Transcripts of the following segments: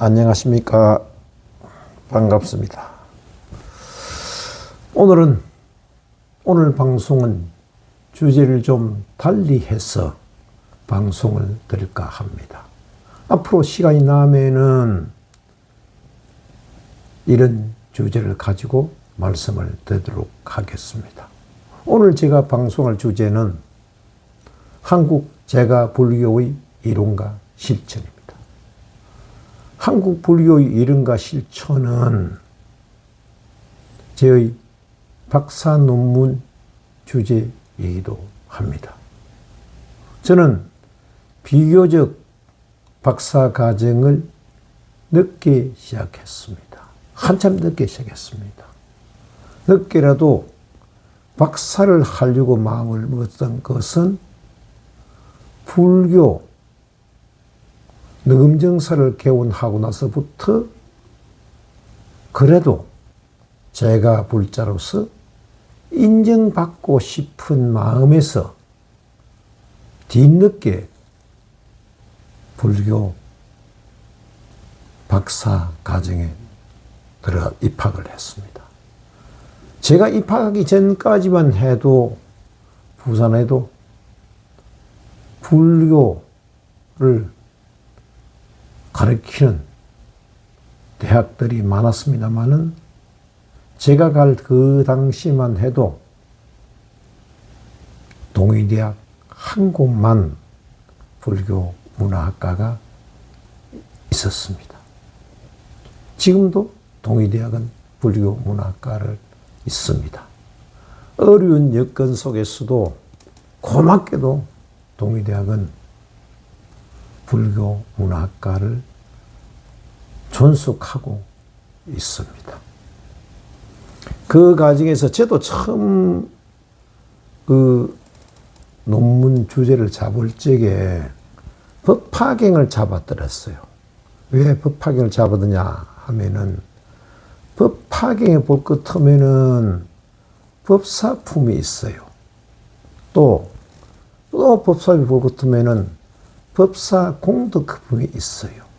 안녕하십니까. 반갑습니다. 오늘 방송은 주제를 좀 달리해서 방송을 드릴까 합니다. 앞으로 시간이 나면은 이런 주제를 가지고 말씀을 드리도록 하겠습니다. 오늘 제가 방송할 주제는 한국 제가 불교의 이론과 실천입니다. 한국 불교의 이론과 실천은 저의 박사 논문 주제이기도 합니다. 저는 비교적 박사 과정을 늦게 시작했습니다. 한참 늦게 시작했습니다. 늦게라도 박사를 하려고 마음을 먹었던 것은 불교 느금정사를 개원하고 나서부터 그래도 제가 불자로서 인정받고 싶은 마음에서 뒤늦게 불교 박사 과정에 들어 입학을 했습니다. 제가 입학하기 전까지만 해도 부산에도 불교를 가르치는 대학들이 많았습니다만은 제가 갈 그 당시만 해도 동의대학 한 곳만 불교 문화학과가 있었습니다. 지금도 동의대학은 불교 문화학과를 있습니다. 어려운 여건 속에서도 고맙게도 동의대학은 불교 문화학과를 존속하고 있습니다. 그 과정에서 저도 처음 그 논문 주제를 잡을 적에 법화경을 잡아들었어요. 왜 법화경을 잡아드냐 하면은 법화경에 볼 것 하면은 법사품이 있어요. 또 법사품이 볼 것 하면은 법사 공덕품이 있어요.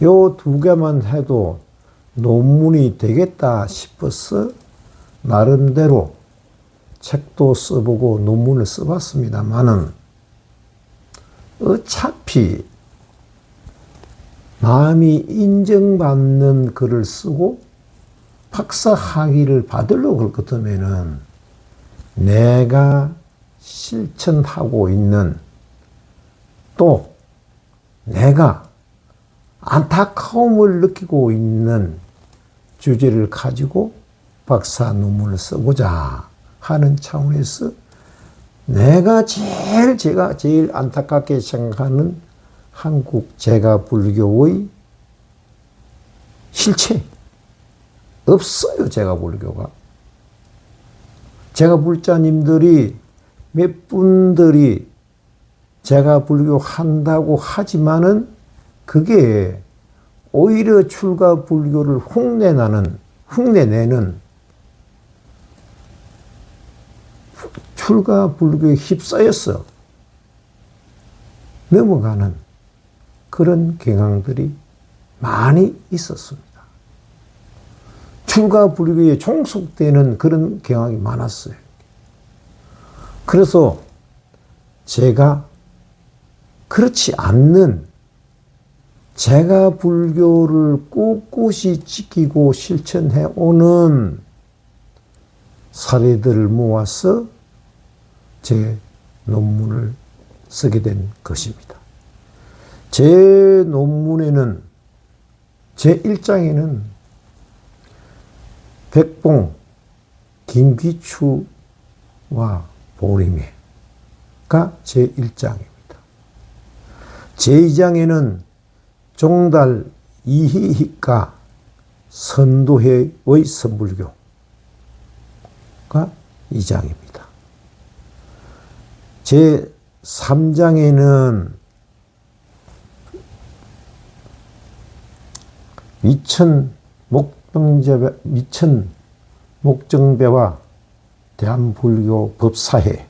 요 두 개만 해도 논문이 되겠다 싶어서 나름대로 책도 써보고 논문을 써봤습니다만은 어차피 남이 인정받는 글을 쓰고 박사 학위를 받으려고 그럴 것 같으면은 내가 실천하고 있는 또 내가 안타까움을 느끼고 있는 주제를 가지고 박사 논문을 써보자 하는 차원에서 제가 제일 안타깝게 생각하는 한국 제가 불교의 실체 없어요. 제가 불교가. 제가 불자님들이 몇 분들이 제가 불교 한다고 하지만은 그게 오히려 출가 불교를 흉내내는 출가 불교에 휩싸여서 넘어가는 그런 경향들이 많이 있었습니다. 출가 불교에 종속되는 그런 경향이 많았어요. 그래서 제가 그렇지 않는 제가 불교를 꿋꿋이 지키고 실천해 오는 사례들을 모아서 제 논문을 쓰게 된 것입니다. 제 논문에는 제 1장에는 백봉, 김귀추와 보리매가 제 1장입니다. 제 2장에는 종달 이희희가 선도회의 선불교가 2장입니다. 제 3장에는 미천 목정배와 대한불교 법사회를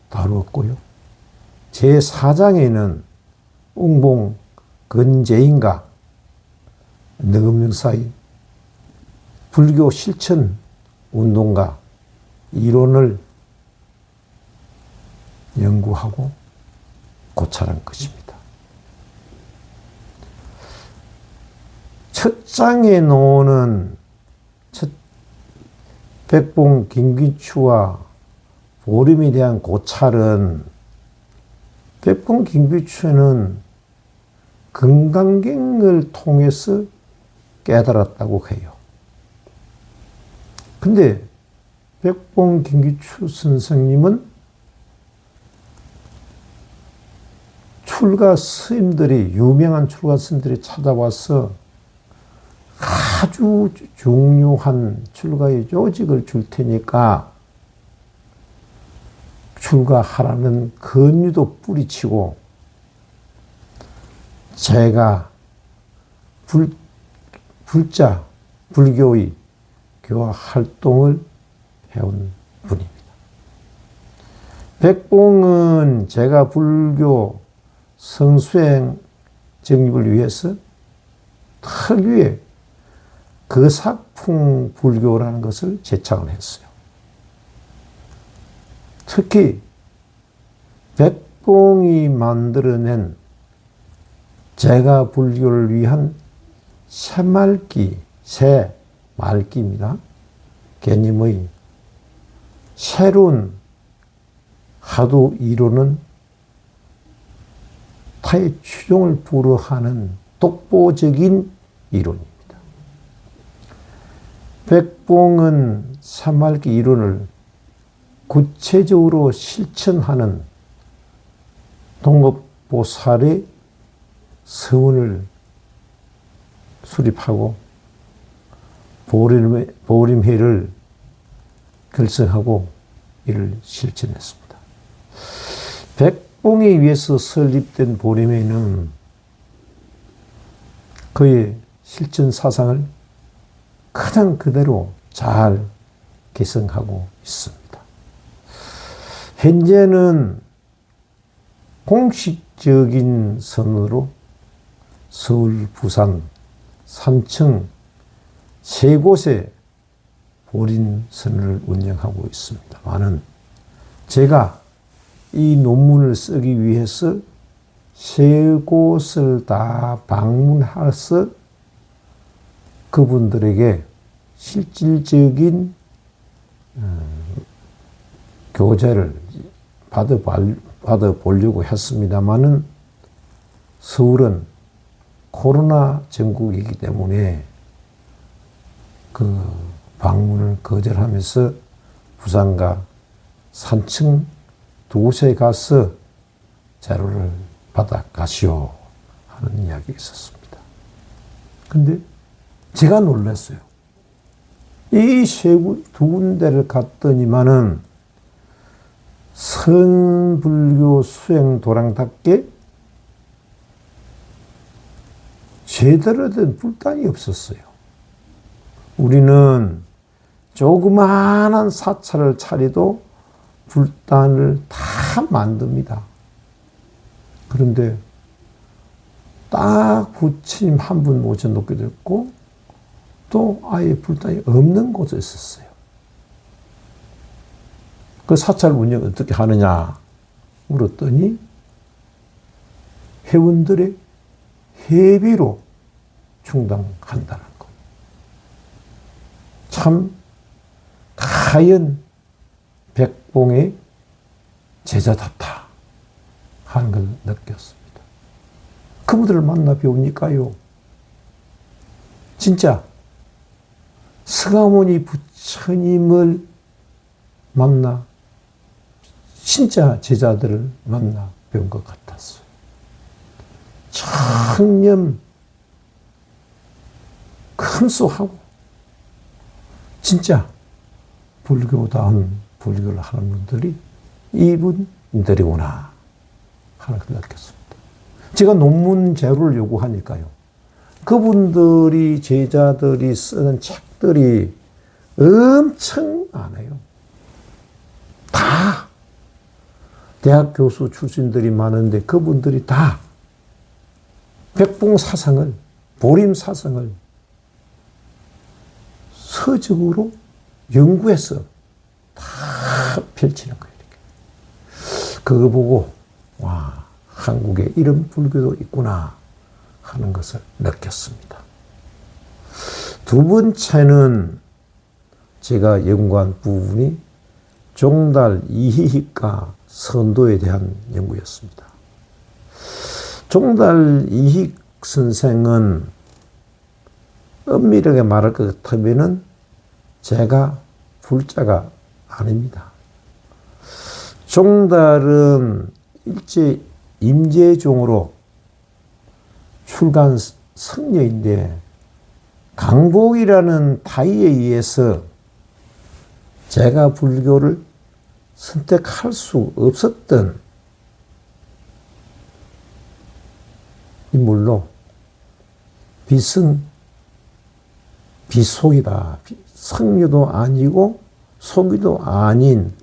다루었고요. 제4장에는 웅봉 근제인가 너금명사의 불교 실천 운동가 이론을 연구하고 고찰한 것입니다. 첫 장에 나오는 백봉 김귀추와 보림에 대한 고찰은 백봉 김귀추는 금강경을 통해서 깨달았다고 해요. 근데 백봉 김귀추 선생님은 출가 스님들이, 유명한 출가 스님들이 찾아와서 아주 중요한 출가의 조직을 줄 테니까 출가하라는 권유도 뿌리치고 제가 불교의 교화 활동을 해온 분입니다. 백봉은 제가 불교 성수행 정립을 위해서 특유의 거삭풍 불교라는 것을 제창을 했어요. 특히 백봉이 만들어낸 제가 불교를 위한 새말기입니다. 개념의 새로운 하도 이론은 타의 추종을 불허하는 독보적인 이론입니다. 백봉은 새말기 이론을 구체적으로 실천하는 동업보살의 서원을 수립하고 보림회를 결성하고 이를 실천했습니다. 백봉에 의해서 설립된 보림회는 그의 실천 사상을 그냥 그대로 잘 개성하고 있습니다. 현재는 공식적인 선으로 서울, 부산, 산청 세 곳에 보림선을 운영하고 있습니다만은 제가 이 논문을 쓰기 위해서 세 곳을 다 방문해서 그분들에게 실질적인 교제를 받아보려고 했습니다마는 서울은 코로나 전국이기 때문에 그 방문을 거절하면서 부산과 산청 두 곳에 가서 자료를 받아 가시오 하는 이야기가 있었습니다. 근데 제가 놀랐어요. 이 두 군데를 갔더니만은 선불교 수행 도량답게 제대로 된 불단이 없었어요. 우리는 조그마한 사찰을 차려도 불단을 다 만듭니다. 그런데 딱 부처님 한 분 모셔놓게 됐고 또 아예 불단이 없는 곳에 있었어요. 그 사찰 운영 어떻게 하느냐 물었더니 회원들의 회비로 충당한다는 것. 참 가연 백봉의 제자답다 하는 걸 느꼈습니다. 그분들을 만나 배우니까요. 진짜 서가모니 부처님을 만나 진짜 제자들을 만나 배운 것 같았어요. 청렴 금소하고 진짜 불교다운 불교를 하는 분들이 이분들이구나 하는 걸 느꼈습니다. 제가 논문 자료를 요구하니까요. 그분들이 제자들이 쓰는 책들이 엄청 많아요. 다 대학 교수 출신들이 많은데 그분들이 다 백봉사상을, 보림사상을 서적으로 연구해서 다 펼치는 거예요. 이렇게. 그거 보고 와, 한국에 이런 불교도 있구나 하는 것을 느꼈습니다. 두 번째는 제가 연구한 부분이 종달 이희익과 선도에 대한 연구였습니다. 종달 이희익 선생은 엄밀하게 말할 것 같으면은 제가 불자가 아닙니다. 종달은 일제 임재종으로 출간 성녀인데 강복이라는 타이에 의해서 제가 불교를 선택할 수 없었던 인물로 비속이다. 성녀도 아니고 속이도 아닌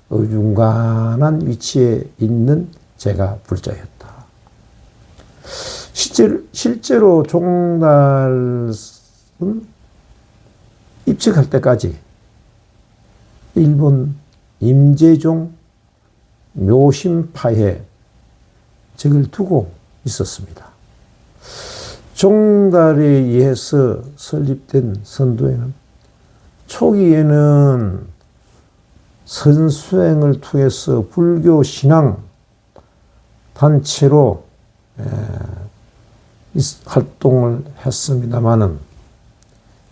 어중간한 위치에 있는 제가 불자였다. 실제로 종달은 입직할 때까지 일본 임재종 묘심파에 적을 두고 있었습니다. 종달에 의해서 설립된 선도회는 초기에는 선수행을 통해서 불교 신앙 단체로 활동을 했습니다마는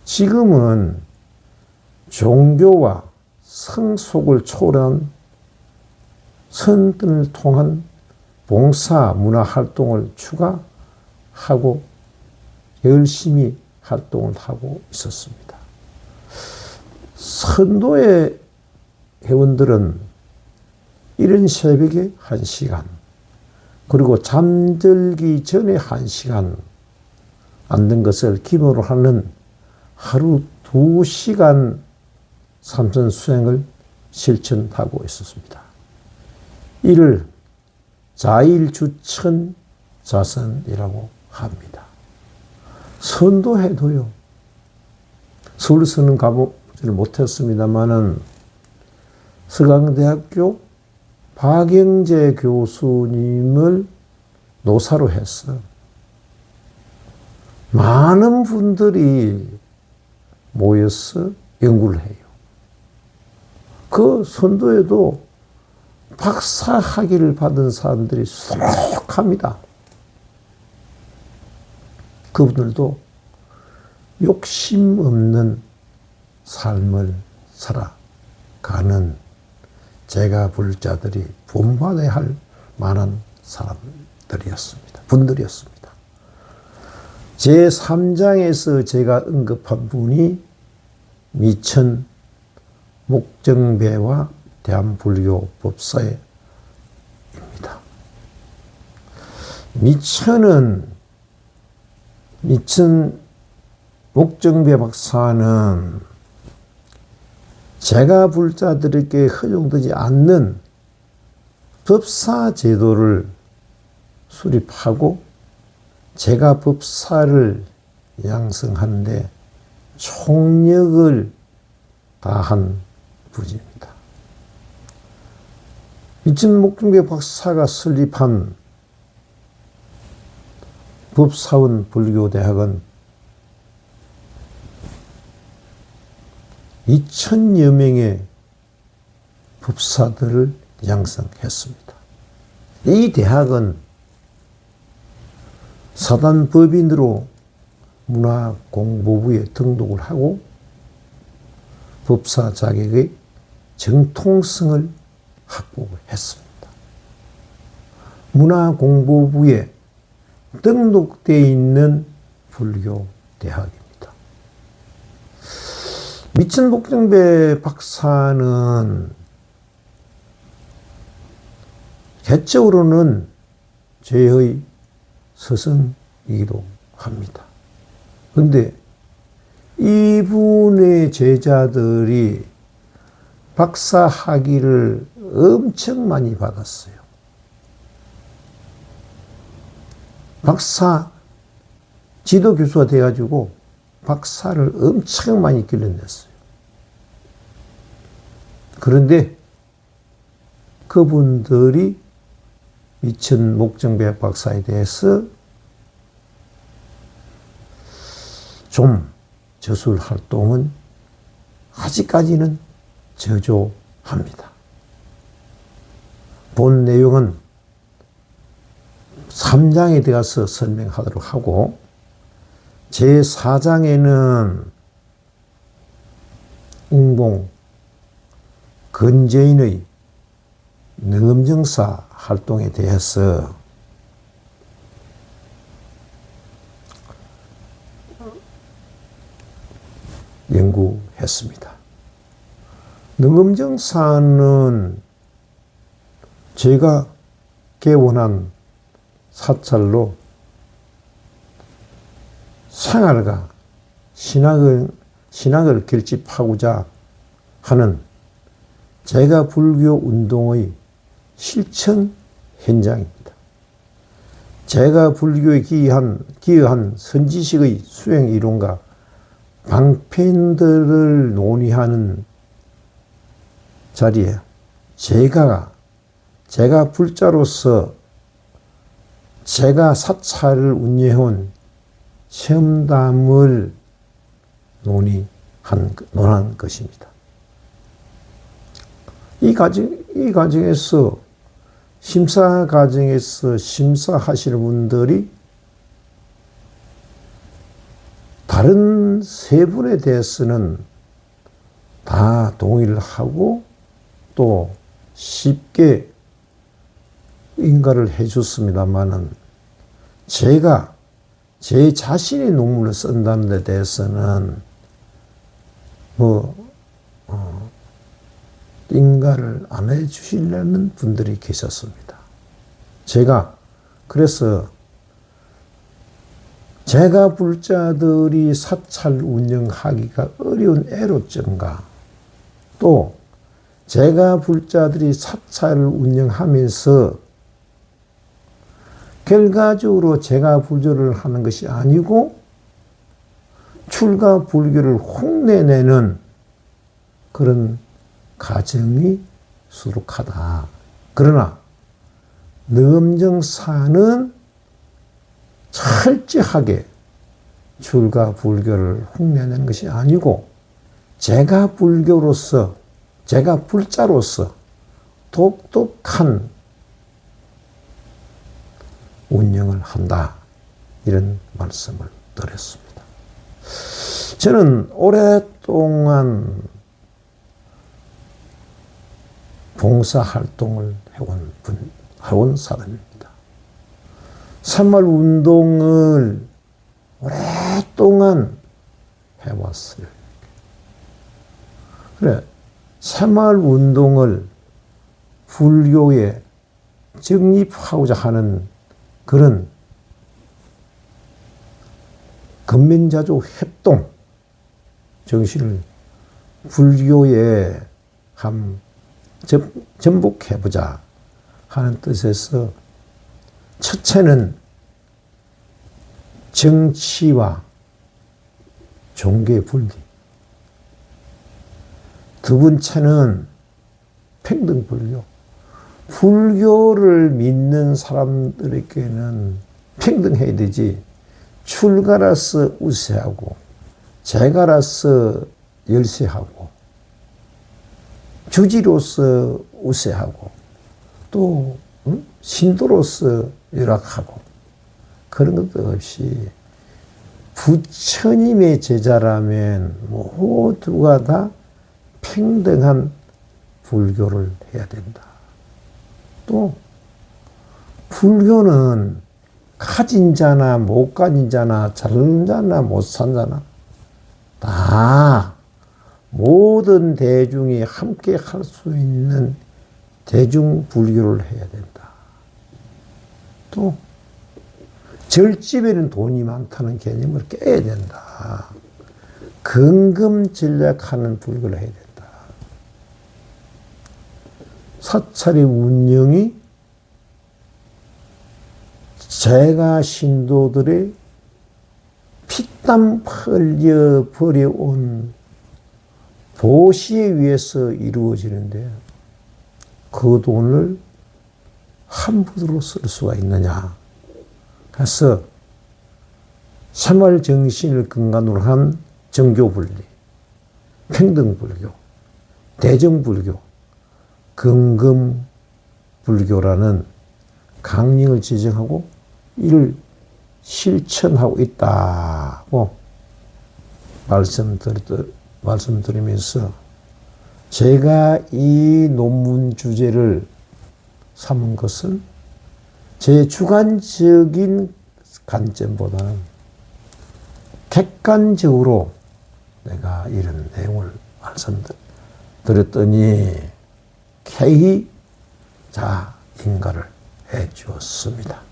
지금은 종교와 성속을 초월한 선등을 통한 봉사 문화 활동을 추가하고 열심히 활동을 하고 있었습니다. 선도의 회원들은 이른 새벽에 1시간, 그리고 잠들기 전에 1시간 앉는 것을 기본으로 하는 하루 2시간 삼선 수행을 실천하고 있었습니다. 이를 자일주천 자선이라고 합니다. 선도회도요. 서울에서는 가보지를 못했습니다만은 서강대학교 박영재 교수님을 노사로 해서 많은 분들이 모여서 연구를 해요. 그 선도에도 박사 학위를 받은 사람들이 수록합니다. 그분들도 욕심 없는 삶을 살아가는 제가 불자들이 본받아야 할 만한 사람들이었습니다. 분들이었습니다. 제3장에서 제가 언급한 분이 미천 목정배와 대한불교 법사회입니다. 미천 목정배 박사는 제가 불자들에게 허용되지 않는 법사 제도를 수립하고 제가 법사를 양성하는데 총력을 다한 분입니다. 미천 목정배 박사가 설립한 법사원 불교대학은 2000여 명의 법사들을 양성했습니다. 이 대학은 사단법인으로 문화공보부에 등록을 하고 법사 자격의 정통성을 확보했습니다. 문화공보부에 등록되어 있는 불교 대학입니다. 미천 목정배 박사는 개적으로는 저의 스승이기도 합니다. 그런데 이분의 제자들이 박사 학위를 엄청 많이 받았어요. 박사 지도 교수가 돼가지고 박사를 엄청 많이 길러냈어요. 그런데 그분들이 이천 목정배 박사에 대해서 좀 저술 활동은 아직까지는 저조합니다. 본 내용은 3장에 들어가서 설명하도록 하고, 제4장에는 웅봉 근재인의 능엄정사 활동에 대해서 연구했습니다. 능엄정사는 제가 개원한 사찰로 생활과 신학을 결집하고자 하는 제가 불교 운동의 실천 현장입니다. 제가 불교에 기여한 선지식의 수행 이론과 방편들을 논의하는 자리에 제가 불자로서 제가 사찰을 운영해온 체험담을 논한 것입니다. 이 과정에서 심사 과정에서 심사하시는 분들이 다른 세 분에 대해서는 다 동의를 하고 또 쉽게 인가를 해줬습니다만은 제가 제 자신의 논문을 쓴다는 데 대해서는 인가를 안 해주시려는 분들이 계셨습니다. 그래서 제가 불자들이 사찰 운영하기가 어려운 애로점과 또 제가 불자들이 사찰을 운영하면서 결과적으로 제가 불교를 하는 것이 아니고 출가 불교를 흉내내는 그런 가정이 수룩하다. 그러나 능엄정사는 철저하게 출가 불교를 흉내내는 것이 아니고 제가 불자로서 독특한 운영을 한다. 이런 말씀을 드렸습니다. 저는 오랫동안 봉사활동을 해온 사람입니다. 산말운동을 오랫동안 해왔어요. 그래, 산말운동을 불교에 정립하고자 하는 그런 근면자조 협동 정신을 불교에 전복해보자 하는 뜻에서 첫째는 정치와 종교의 분리, 두 번째는 평등불교. 불교를 믿는 사람들에게는 평등해야 되지, 출가라서 우세하고 재가라서 열세하고 주지로서 우세하고 또 신도로서 열악하고 그런 것도 없이 부처님의 제자라면 모두가 다 평등한 불교를 해야 된다. 또 불교는 가진 자나 못 가진 자나 잘 사는 자나 못 사는 자나 다 모든 대중이 함께 할 수 있는 대중 불교를 해야 된다. 또 절집에는 돈이 많다는 개념을 깨야 된다. 근금 전략하는 불교를 해야 된다. 사찰의 운영이 제가 신도들의 피땀 흘려 버려온 도시에 의해서 이루어지는데 그 돈을 함부로 쓸 수가 있느냐. 그래서 생활 정신을 근간으로 한 정교분리, 평등불교, 대정불교, 금금불교라는 강령을 지정하고 이를 실천하고 있다고 말씀드리면서 제가 이 논문 주제를 삼은 것은 제 주관적인 관점보다는 객관적으로 내가 이런 내용을 말씀드렸더니 캐히 인가를 해 주었습니다.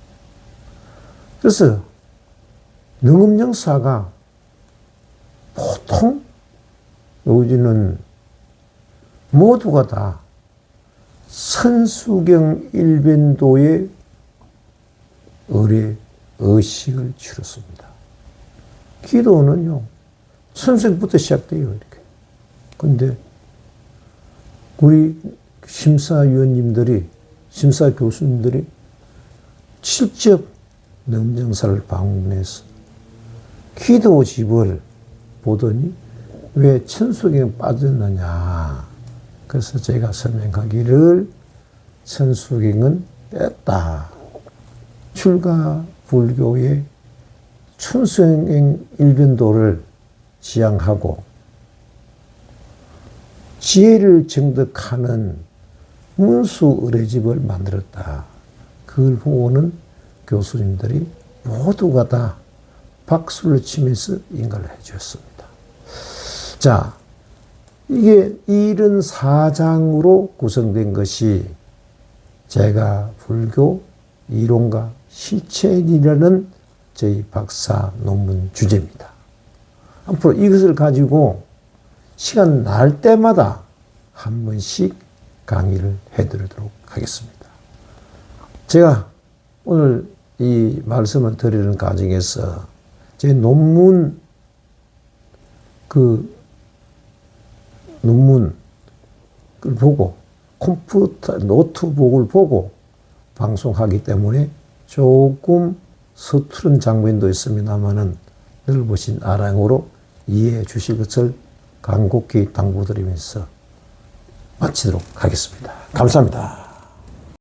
그래서 능음정사가 보통 요즘은 모두가 다 선수경 일변도의 의식을 치렀습니다. 기도는요, 선수경부터 시작돼요, 이렇게. 근데 우리 심사 교수님들이 직접 능정사를 방문해서 기도집을 보더니 왜 천수경에 빠졌느냐. 그래서 제가 설명하기를 천수경은 뺐다. 출가 불교의 천수경 일변도를 지향하고 지혜를 정득하는 문수 의례집을 만들었다. 그걸 보고는 교수님들이 모두가 다 박수를 치면서 인가를 해 주었습니다. 자, 이게 74장으로 구성된 것이 제가 불교 이론과 실천이라는 저희 박사 논문 주제입니다. 앞으로 이것을 가지고 시간 날 때마다 한 번씩 강의를 해드리도록 하겠습니다. 제가 오늘 이 말씀을 드리는 과정에서 제 논문을 보고 컴퓨터 노트북을 보고 방송하기 때문에 조금 서투른 장면도 있습니다만은 넓으신 아량으로 이해해 주실 것을 간곡히 당부드리면서 마치도록 하겠습니다. 감사합니다.